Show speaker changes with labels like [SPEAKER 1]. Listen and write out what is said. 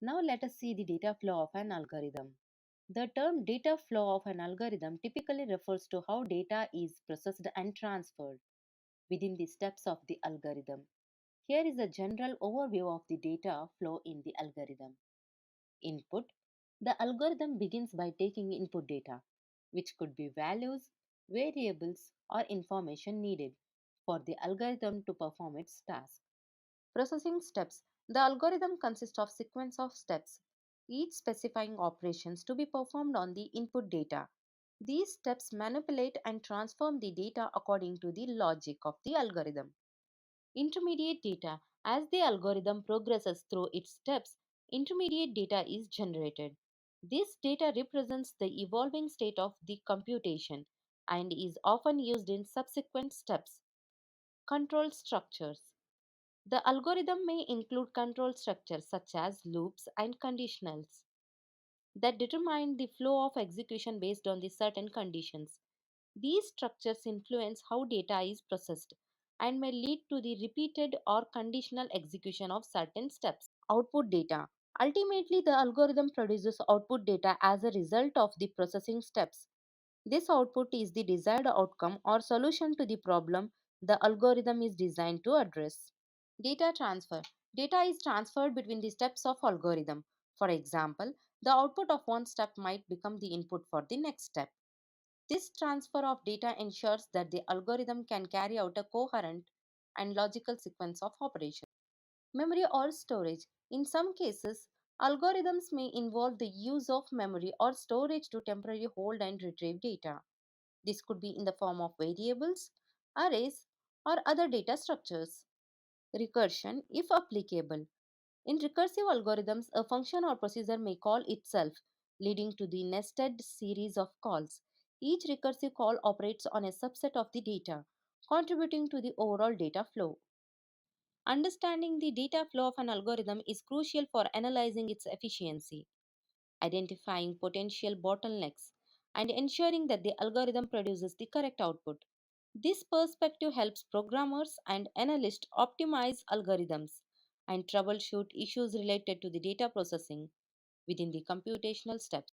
[SPEAKER 1] Now let us see the data flow of an algorithm. The term data flow of an algorithm typically refers to how data is processed and transferred within the steps of the algorithm. Here is a general overview of the data flow in the algorithm. Input. The algorithm begins by taking input data, which could be values, variables, or information needed for the algorithm to perform its task. Processing steps. The algorithm consists of sequence of steps, each specifying operations to be performed on the input data. These steps manipulate and transform the data according to the logic of the algorithm. Intermediate data. As the algorithm progresses through its steps, intermediate data is generated. This data represents the evolving state of the computation and is often used in subsequent steps. Control structures. The algorithm may include control structures such as loops and conditionals that determine the flow of execution based on the certain conditions. These structures influence how data is processed and may lead to the repeated or conditional execution of certain steps. Output data. Ultimately, the algorithm produces output data as a result of the processing steps. This output is the desired outcome or solution to the problem the algorithm is designed to address. Data transfer. Data is transferred between the steps of algorithm. For example, the output of one step might become the input for the next step. This transfer of data ensures that the algorithm can carry out a coherent and logical sequence of operations. Memory or storage. In some cases, algorithms may involve the use of memory or storage to temporarily hold and retrieve data. This could be in the form of variables, arrays, or other data structures. Recursion, if applicable. In recursive algorithms, a function or procedure may call itself, leading to the nested series of calls. Each recursive call operates on a subset of the data, contributing to the overall data flow. Understanding the data flow of an algorithm is crucial for analyzing its efficiency, identifying potential bottlenecks, and ensuring that the algorithm produces the correct output. This perspective helps programmers and analysts optimize algorithms and troubleshoot issues related to the data processing within the computational steps.